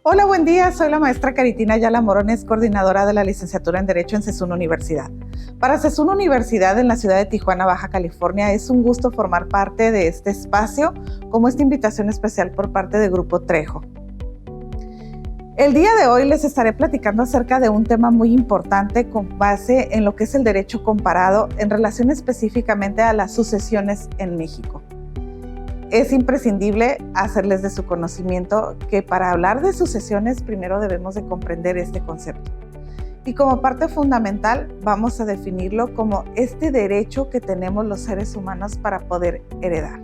Hola, buen día. Soy la maestra Caritina Ayala Morones, coordinadora de la licenciatura en Derecho en CESUN Universidad. Para CESUN Universidad en la ciudad de Tijuana, Baja California, es un gusto formar parte de este espacio, como esta invitación especial por parte de Grupo Trejo. El día de hoy les estaré platicando acerca de un tema muy importante con base en lo que es el derecho comparado en relación específicamente a las sucesiones en México. Es imprescindible hacerles de su conocimiento que para hablar de sucesiones primero debemos de comprender este concepto. Y como parte fundamental vamos a definirlo como este derecho que tenemos los seres humanos para poder heredar.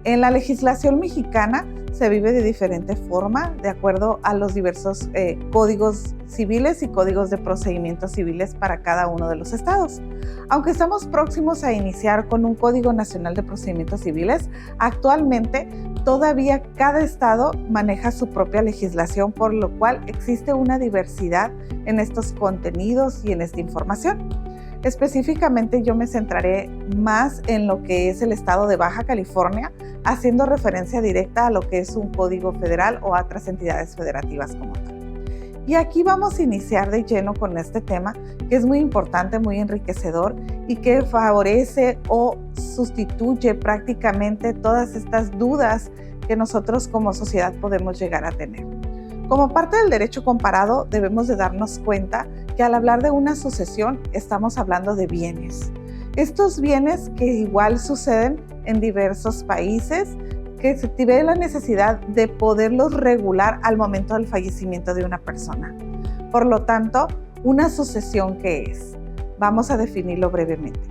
En la legislación mexicana se vive de diferente forma de acuerdo a los diversos códigos civiles y códigos de procedimientos civiles para cada uno de los estados. Aunque estamos próximos a iniciar con un Código Nacional de Procedimientos Civiles, actualmente todavía cada estado maneja su propia legislación, por lo cual existe una diversidad en estos contenidos y en esta información. Específicamente yo me centraré más en lo que es el estado de Baja California, haciendo referencia directa a lo que es un código federal o a otras entidades federativas como tal. Y aquí vamos a iniciar de lleno con este tema que es muy importante, muy enriquecedor y que favorece o sustituye prácticamente todas estas dudas que nosotros como sociedad podemos llegar a tener. Como parte del derecho comparado debemos de darnos cuenta que al hablar de una sucesión estamos hablando de bienes. Estos bienes que igual suceden en diversos países, que se tiene la necesidad de poderlos regular al momento del fallecimiento de una persona. Por lo tanto, ¿una sucesión qué es? Vamos a definirlo brevemente.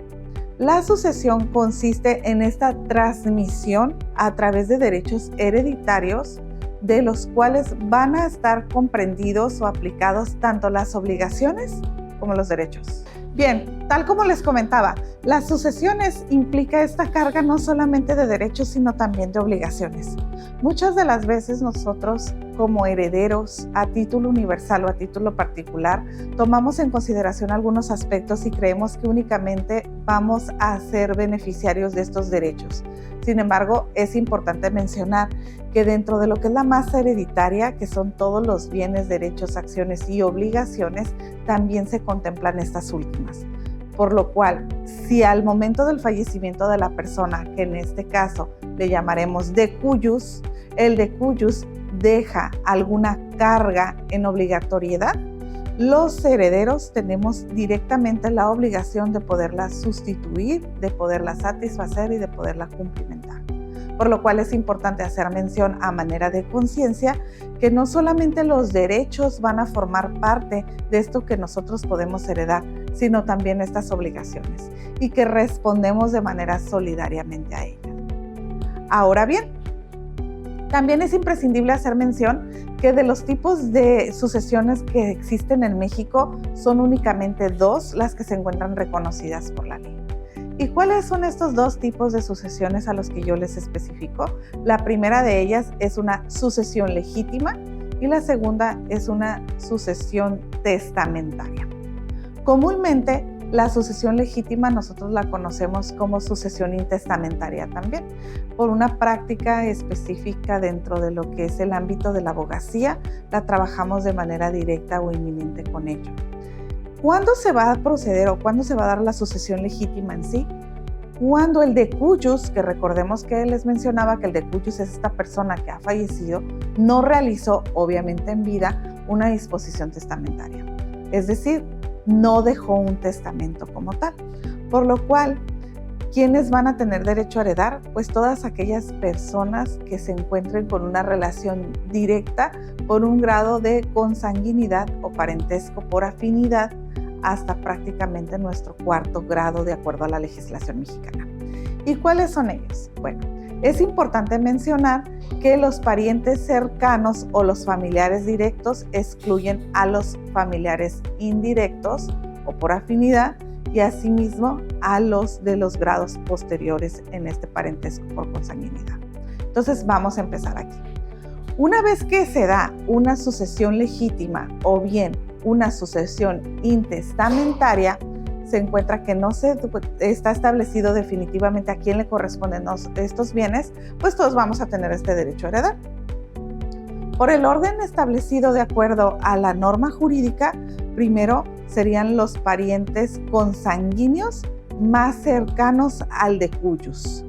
La sucesión consiste en esta transmisión a través de derechos hereditarios, de los cuales van a estar comprendidos o aplicados tanto las obligaciones como los derechos. Bien, tal como les comentaba, las sucesiones implica esta carga no solamente de derechos, sino también de obligaciones. Muchas de las veces nosotros, como herederos, a título universal o a título particular, tomamos en consideración algunos aspectos y creemos que únicamente vamos a ser beneficiarios de estos derechos. Sin embargo, es importante mencionar que dentro de lo que es la masa hereditaria, que son todos los bienes, derechos, acciones y obligaciones, también se contemplan estas últimas. Por lo cual, si al momento del fallecimiento de la persona, que en este caso le llamaremos decuyus, el decuyus deja alguna carga en obligatoriedad, los herederos tenemos directamente la obligación de poderla sustituir, de poderla satisfacer y de poderla cumplimentar. Por lo cual es importante hacer mención a manera de conciencia que no solamente los derechos van a formar parte de esto que nosotros podemos heredar, sino también estas obligaciones y que respondemos de manera solidariamente a ellas. Ahora bien, también es imprescindible hacer mención que de los tipos de sucesiones que existen en México son únicamente dos las que se encuentran reconocidas por la ley. ¿Y cuáles son estos dos tipos de sucesiones a los que yo les especifico? La primera de ellas es una sucesión legítima y la segunda es una sucesión testamentaria. Comúnmente, la sucesión legítima nosotros la conocemos como sucesión intestamentaria también, por una práctica específica dentro de lo que es el ámbito de la abogacía, la trabajamos de manera directa o inminente con ello. ¿Cuándo se va a proceder o cuándo se va a dar la sucesión legítima en sí? Cuando el decuyus, que recordemos que les mencionaba que el decuyus es esta persona que ha fallecido, no realizó, obviamente en vida, una disposición testamentaria. Es decir, no dejó un testamento como tal. Por lo cual, ¿quiénes van a tener derecho a heredar? Pues todas aquellas personas que se encuentren con una relación directa por un grado de consanguinidad o parentesco por afinidad hasta prácticamente nuestro cuarto grado de acuerdo a la legislación mexicana. ¿Y cuáles son ellos? Bueno, es importante mencionar que los parientes cercanos o los familiares directos excluyen a los familiares indirectos o por afinidad y asimismo a los de los grados posteriores en este parentesco por consanguinidad. Entonces vamos a empezar aquí. Una vez que se da una sucesión legítima o bien una sucesión intestamentaria, se encuentra que no se está establecido definitivamente a quién le corresponden estos bienes, pues todos vamos a tener este derecho a heredar. Por el orden establecido de acuerdo a la norma jurídica, primero serían los parientes consanguíneos más cercanos al de cuyos.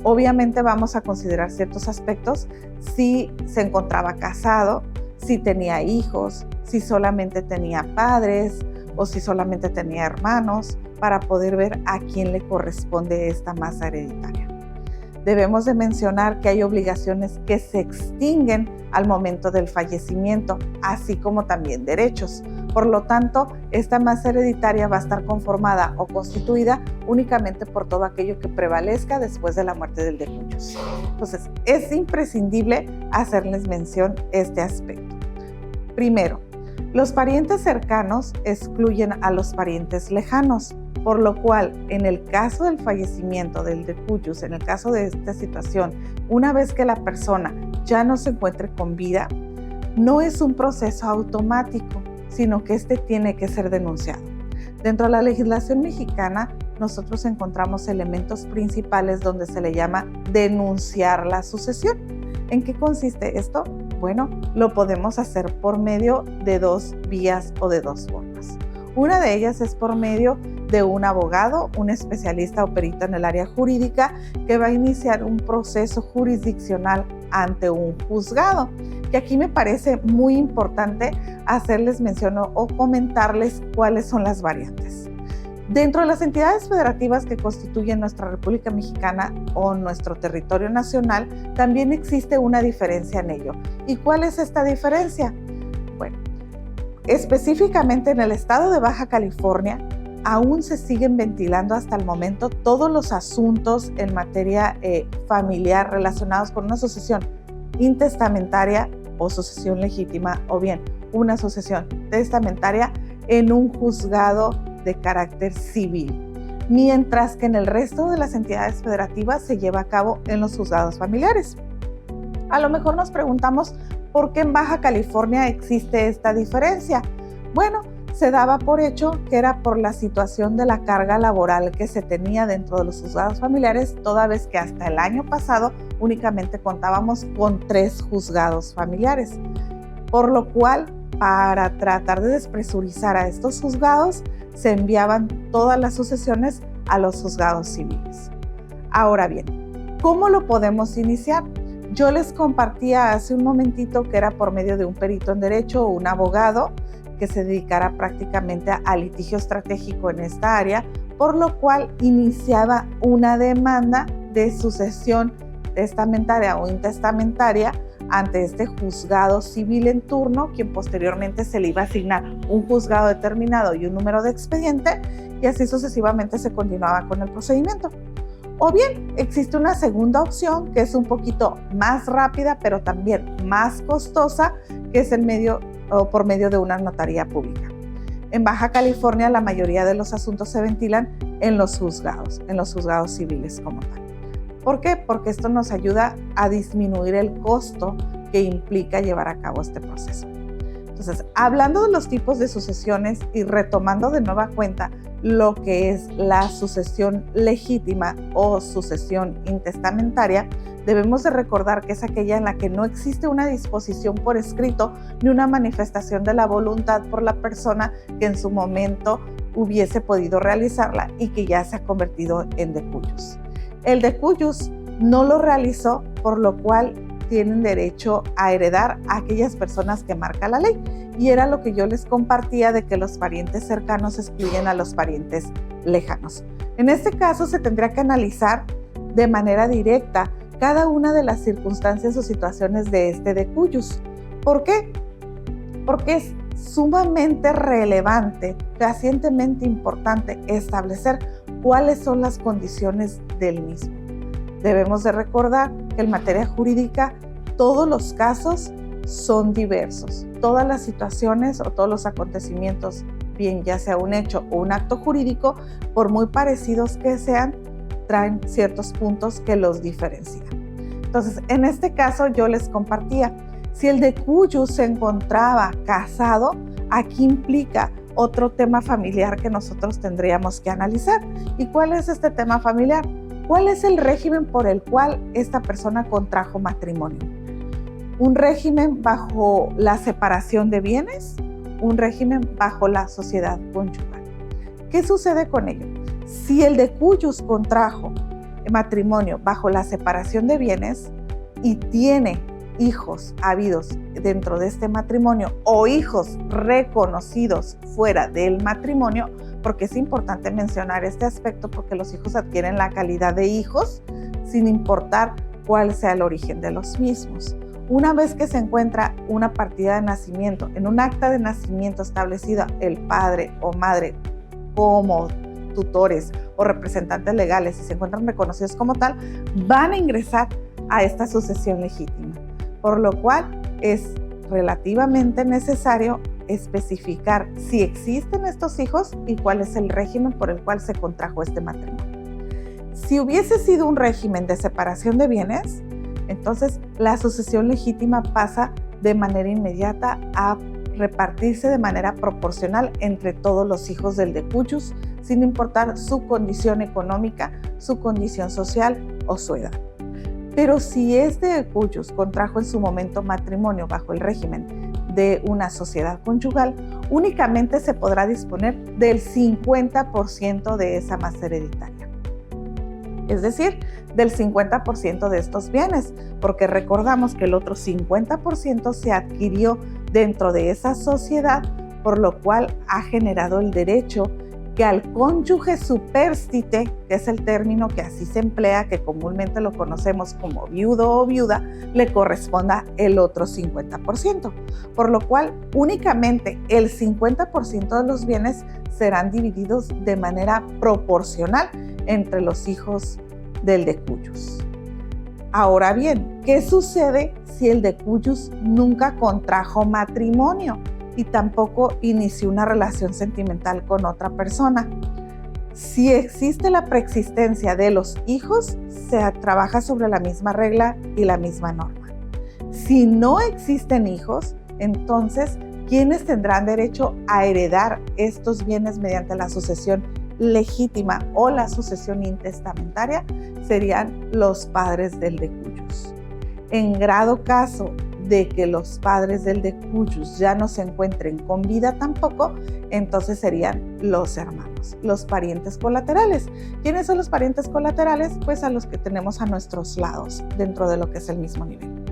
Obviamente vamos a considerar ciertos aspectos: si se encontraba casado, si tenía hijos, si solamente tenía padres o si solamente tenía hermanos, para poder ver a quién le corresponde esta masa hereditaria. Debemos de mencionar que hay obligaciones que se extinguen al momento del fallecimiento, así como también derechos. Por lo tanto, esta masa hereditaria va a estar conformada o constituida únicamente por todo aquello que prevalezca después de la muerte del de cuyos. Entonces, es imprescindible hacerles mención este aspecto. Primero, los parientes cercanos excluyen a los parientes lejanos, por lo cual, en el caso del fallecimiento del de cuyos, en el caso de esta situación, una vez que la persona ya no se encuentre con vida, no es un proceso automático, sino que este tiene que ser denunciado. Dentro de la legislación mexicana, nosotros encontramos elementos principales donde se le llama denunciar la sucesión. ¿En qué consiste esto? Bueno, lo podemos hacer por medio de dos vías o de dos formas. Una de ellas es por medio de un abogado, un especialista o perito en el área jurídica, que va a iniciar un proceso jurisdiccional ante un juzgado. Y aquí me parece muy importante hacerles mención o comentarles cuáles son las variantes. Dentro de las entidades federativas que constituyen nuestra República Mexicana o nuestro territorio nacional, también existe una diferencia en ello. ¿Y cuál es esta diferencia? Bueno, específicamente en el estado de Baja California, aún se siguen ventilando hasta el momento todos los asuntos en materia familiar relacionados con una sucesión intestamentaria o sucesión legítima, o bien una sucesión testamentaria en un juzgado de carácter civil, mientras que en el resto de las entidades federativas se lleva a cabo en los juzgados familiares. A lo mejor nos preguntamos por qué en Baja California existe esta diferencia. Bueno, se daba por hecho que era por la situación de la carga laboral que se tenía dentro de los juzgados familiares, toda vez que hasta el año pasado únicamente contábamos con 3 juzgados familiares, por lo cual, para tratar de despresurizar a estos juzgados, se enviaban todas las sucesiones a los juzgados civiles. Ahora bien, ¿cómo lo podemos iniciar? Yo les compartía hace un momentito que era por medio de un perito en derecho o un abogado que se dedicara prácticamente a litigio estratégico en esta área, por lo cual iniciaba una demanda de sucesión testamentaria o intestamentaria ante este juzgado civil en turno, quien posteriormente se le iba a asignar un juzgado determinado y un número de expediente, y así sucesivamente se continuaba con el procedimiento. O bien existe una segunda opción que es un poquito más rápida, pero también más costosa, que es por medio de una notaría pública. En Baja California la mayoría de los asuntos se ventilan en los juzgados civiles como tal. ¿Por qué? Porque esto nos ayuda a disminuir el costo que implica llevar a cabo este proceso. Entonces, hablando de los tipos de sucesiones y retomando de nueva cuenta lo que es la sucesión legítima o sucesión intestamentaria, debemos de recordar que es aquella en la que no existe una disposición por escrito ni una manifestación de la voluntad por la persona que en su momento hubiese podido realizarla y que ya se ha convertido en de cuyos. El de cuyos no lo realizó, por lo cual tienen derecho a heredar a aquellas personas que marca la ley. Y era lo que yo les compartía de que los parientes cercanos excluyen a los parientes lejanos. En este caso se tendría que analizar de manera directa cada una de las circunstancias o situaciones de este de cuyos. ¿Por qué? Porque es sumamente relevante, fehacientemente importante establecer cuáles son las condiciones del mismo. Debemos de recordar que en materia jurídica todos los casos son diversos. Todas las situaciones o todos los acontecimientos, bien ya sea un hecho o un acto jurídico, por muy parecidos que sean, traen ciertos puntos que los diferencian. Entonces, en este caso yo les compartía, si el de cuyos se encontraba casado, aquí implica otro tema familiar que nosotros tendríamos que analizar. ¿Y cuál es este tema familiar? ¿Cuál es el régimen por el cual esta persona contrajo matrimonio? un régimen bajo la separación de bienes, un régimen bajo la sociedad conyugal. ¿Qué sucede con ello? Si el decuyus contrajo matrimonio bajo la separación de bienes y tiene hijos habidos dentro de este matrimonio o hijos reconocidos fuera del matrimonio, porque es importante mencionar este aspecto porque los hijos adquieren la calidad de hijos sin importar cuál sea el origen de los mismos. Una vez que se encuentra una partida de nacimiento, en un acta de nacimiento establecida el padre o madre como tutores o representantes legales y se encuentran reconocidos como tal, van a ingresar a esta sucesión legítima, por lo cual es relativamente necesario especificar si existen estos hijos y cuál es el régimen por el cual se contrajo este matrimonio. Si hubiese sido un régimen de separación de bienes, entonces la sucesión legítima pasa de manera inmediata a repartirse de manera proporcional entre todos los hijos del decuyus, sin importar su condición económica, su condición social o su edad. Pero si este decuyus contrajo en su momento matrimonio bajo el régimen de una sociedad conyugal, únicamente se podrá disponer del 50% de esa masa hereditaria. Es decir, del 50% de estos bienes, porque recordamos que el otro 50% se adquirió dentro de esa sociedad, por lo cual ha generado el derecho que al cónyuge superstite, que es el término que así se emplea, que comúnmente lo conocemos como viudo o viuda, le corresponda el otro 50%, por lo cual únicamente el 50% de los bienes serán divididos de manera proporcional entre los hijos del decuyus. Ahora bien, ¿qué sucede si el decuyus nunca contrajo matrimonio y tampoco inició una relación sentimental con otra persona? Si existe la preexistencia de los hijos, se trabaja sobre la misma regla y la misma norma. Si no existen hijos, entonces, ¿quiénes tendrán derecho a heredar estos bienes mediante la sucesión legítima o la sucesión intestamentaria? Serían los padres del decuyus. En grado caso de que los padres del decuyus ya no se encuentren con vida tampoco, entonces serían los hermanos, los parientes colaterales. ¿Quiénes son los parientes colaterales? Pues a los que tenemos a nuestros lados dentro de lo que es el mismo nivel.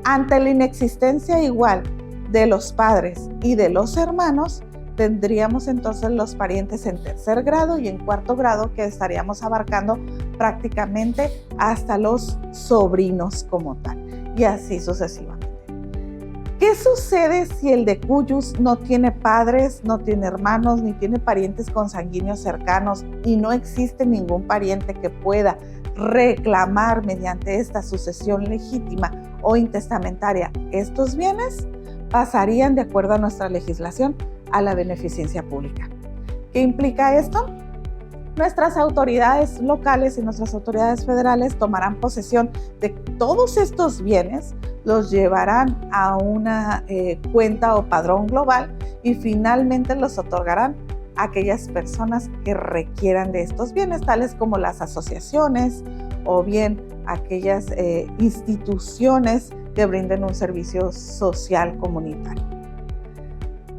Ante la inexistencia igual de los padres y de los hermanos, tendríamos entonces los parientes en tercer grado y en cuarto grado, que estaríamos abarcando prácticamente hasta los sobrinos como tal, y así sucesivamente. ¿Qué sucede si el decuyus no tiene padres, no tiene hermanos, ni tiene parientes consanguíneos cercanos y no existe ningún pariente que pueda reclamar mediante esta sucesión legítima o intestamentaria estos bienes? Pasarían, de acuerdo a nuestra legislación, a la beneficencia pública. ¿Qué implica esto? Nuestras autoridades locales y nuestras autoridades federales tomarán posesión de todos estos bienes, los llevarán a una cuenta o padrón global y finalmente los otorgarán a aquellas personas que requieran de estos bienes, tales como las asociaciones o bien aquellas instituciones que brinden un servicio social comunitario.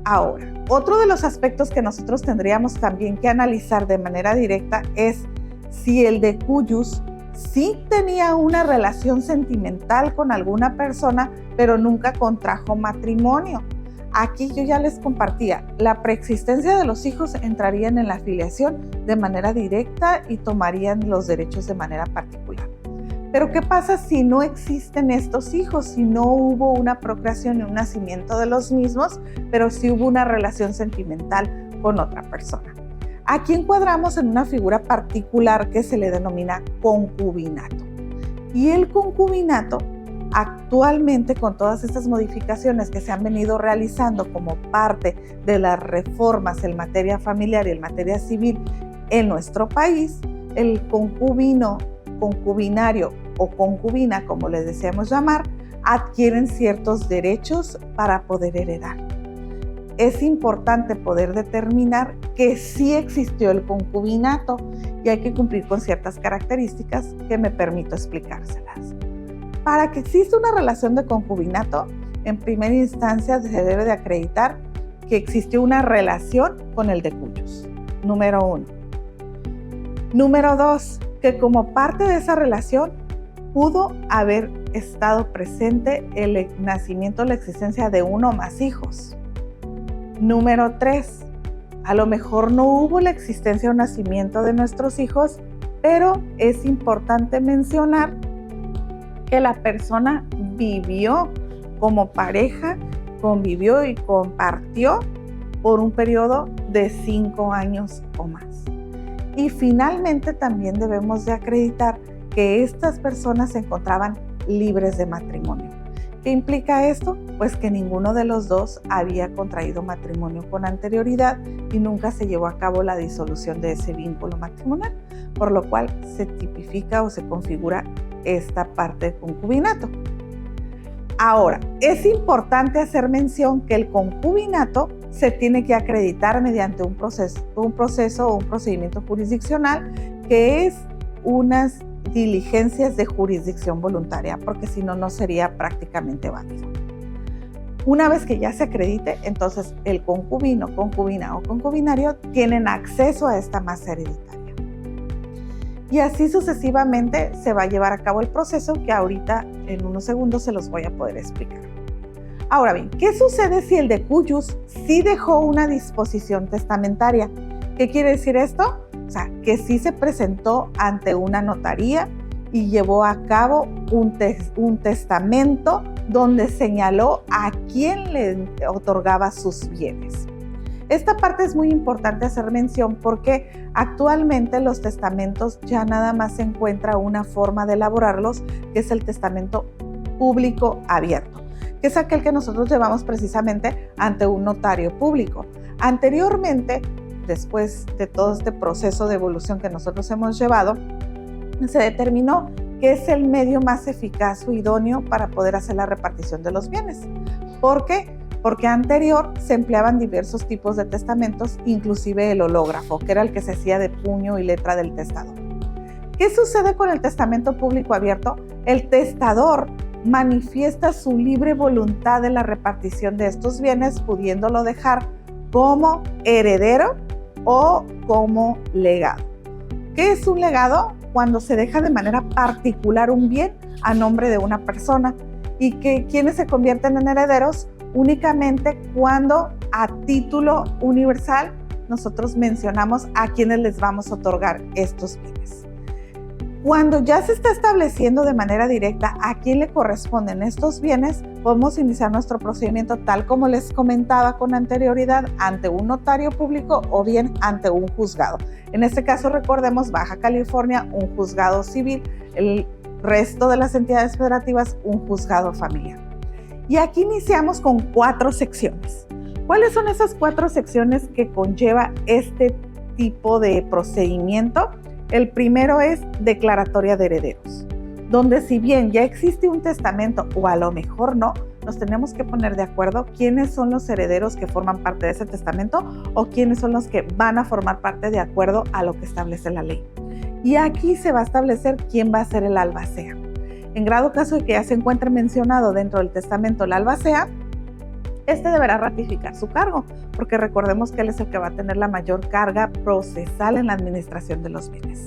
Ahora, otro de los aspectos que nosotros tendríamos también que analizar de manera directa es si el decuyus sí tenía una relación sentimental con alguna persona, pero nunca contrajo matrimonio. Aquí yo ya les compartía, la preexistencia de los hijos entrarían en la filiación de manera directa y tomarían los derechos de manera particular. Pero ¿qué pasa si no existen estos hijos? Si no hubo una procreación y un nacimiento de los mismos, pero sí hubo una relación sentimental con otra persona. Aquí encuadramos en una figura particular que se le denomina concubinato. Y el concubinato, actualmente con todas estas modificaciones que se han venido realizando como parte de las reformas en materia familiar y en materia civil en nuestro país, el concubino, concubinario o concubina, como les deseamos llamar, adquieren ciertos derechos para poder heredar. Es importante poder determinar que sí existió el concubinato y hay que cumplir con ciertas características que me permito explicárselas. Para que exista una relación de concubinato, en primera instancia se debe de acreditar que existió una relación con el decuyos, número 1. Número 2, que como parte de esa relación pudo haber estado presente el nacimiento o la existencia de uno o más hijos. Número 3, a lo mejor no hubo la existencia o nacimiento de nuestros hijos, pero es importante mencionar que la persona vivió como pareja, convivió y compartió por un periodo de 5 años o más. Y finalmente también debemos de acreditar que estas personas se encontraban libres de matrimonio. ¿Qué implica esto? Pues que ninguno de los dos había contraído matrimonio con anterioridad y nunca se llevó a cabo la disolución de ese vínculo matrimonial, por lo cual se tipifica o se configura esta parte de concubinato. Ahora, es importante hacer mención que el concubinato se tiene que acreditar mediante un proceso o un procedimiento jurisdiccional, que es unas diligencias de jurisdicción voluntaria, porque si no, no sería prácticamente válido. Una vez que ya se acredite, entonces el concubino, concubina o concubinario tienen acceso a esta masa hereditaria. Y así sucesivamente se va a llevar a cabo el proceso, que ahorita en unos segundos se los voy a poder explicar. Ahora bien, ¿qué sucede si el decuyus sí dejó una disposición testamentaria? ¿Qué quiere decir esto? O sea, que sí se presentó ante una notaría y llevó a cabo un testamento donde señaló a quién le otorgaba sus bienes. Esta parte es muy importante hacer mención porque actualmente los testamentos ya nada más se encuentra una forma de elaborarlos, que es el testamento público abierto, que es aquel que nosotros llevamos precisamente ante un notario público. Anteriormente, después de todo este proceso de evolución que nosotros hemos llevado, se determinó que es el medio más eficaz o idóneo para poder hacer la repartición de los bienes. ¿Por qué? Porque anterior se empleaban diversos tipos de testamentos, inclusive el hológrafo, que era el que se hacía de puño y letra del testador. ¿Qué sucede con el testamento público abierto? El testador manifiesta su libre voluntad de la repartición de estos bienes, pudiéndolo dejar como heredero o como legado. ¿Qué es un legado? Cuando se deja de manera particular un bien a nombre de una persona, y que quienes se convierten en herederos únicamente cuando a título universal nosotros mencionamos a quienes les vamos a otorgar estos bienes. Cuando ya se está estableciendo de manera directa a quién le corresponden estos bienes, podemos iniciar nuestro procedimiento tal como les comentaba con anterioridad, ante un notario público o bien ante un juzgado. En este caso, recordemos, Baja California, un juzgado civil, el resto de las entidades federativas, un juzgado familiar. Y aquí iniciamos con 4 secciones. ¿Cuáles son esas 4 secciones que conlleva este tipo de procedimiento? El primero es declaratoria de herederos, donde si bien ya existe un testamento o a lo mejor no, nos tenemos que poner de acuerdo quiénes son los herederos que forman parte de ese testamento o quiénes son los que van a formar parte de acuerdo a lo que establece la ley. Y aquí se va a establecer quién va a ser el albacea. En grado caso de que ya se encuentre mencionado dentro del testamento el albacea, este deberá ratificar su cargo, porque recordemos que él es el que va a tener la mayor carga procesal en la administración de los bienes.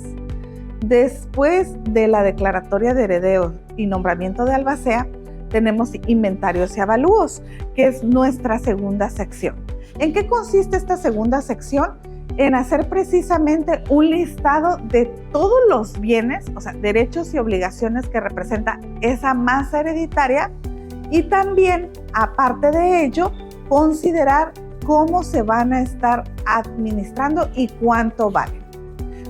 Después de la declaratoria de herederos y nombramiento de albacea, tenemos inventarios y avalúos, que es nuestra segunda sección. ¿En qué consiste esta segunda sección? En hacer precisamente un listado de todos los bienes, o sea, derechos y obligaciones que representa esa masa hereditaria, y también, aparte de ello, considerar cómo se van a estar administrando y cuánto valen,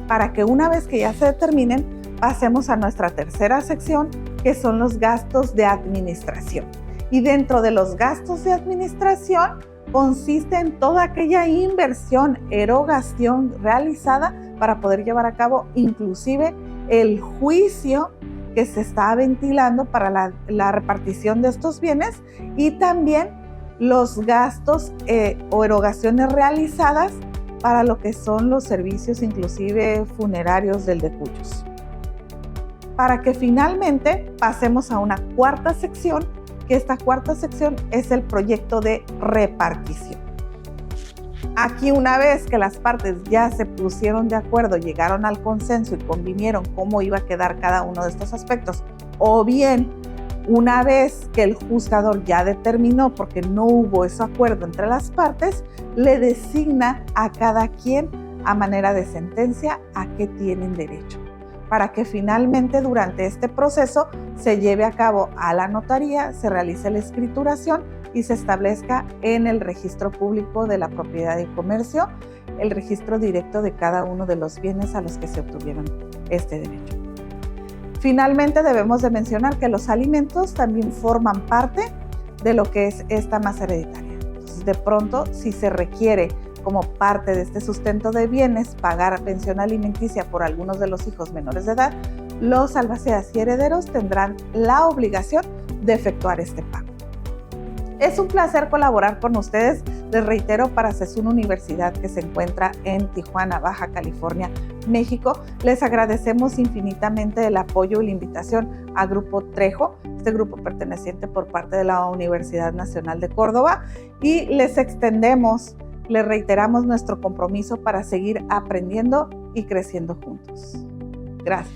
para que una vez que ya se determinen, pasemos a nuestra tercera sección, que son los gastos de administración. Y dentro de los gastos de administración consiste en toda aquella inversión, erogación realizada para poder llevar a cabo inclusive el juicio que se está ventilando para la repartición de estos bienes, y también los gastos o erogaciones realizadas para lo que son los servicios inclusive funerarios del decuyos. para que finalmente pasemos a una cuarta sección, que esta cuarta sección es el proyecto de repartición. Aquí, una vez que las partes ya se pusieron de acuerdo, llegaron al consenso y convinieron cómo iba a quedar cada uno de estos aspectos, o bien una vez que el juzgador ya determinó, porque no hubo ese acuerdo entre las partes, le designa a cada quien a manera de sentencia a qué tienen derecho, para que finalmente durante este proceso se lleve a cabo a la notaría, se realice la escrituración y se establezca en el registro público de la propiedad y comercio el registro directo de cada uno de los bienes a los que se obtuvieron este derecho. Finalmente, debemos de mencionar que los alimentos también forman parte de lo que es esta masa hereditaria. Entonces, de pronto, si se requiere como parte de este sustento de bienes pagar pensión alimenticia por algunos de los hijos menores de edad, los albaceas y herederos tendrán la obligación de efectuar este pago. Es un placer colaborar con ustedes, les reitero, para CESUN Universidad, que se encuentra en Tijuana, Baja California, México. Les agradecemos infinitamente el apoyo y la invitación a Grupo Trejo, este grupo perteneciente por parte de la Universidad Nacional de Córdoba, y les reiteramos nuestro compromiso para seguir aprendiendo y creciendo juntos. Gracias.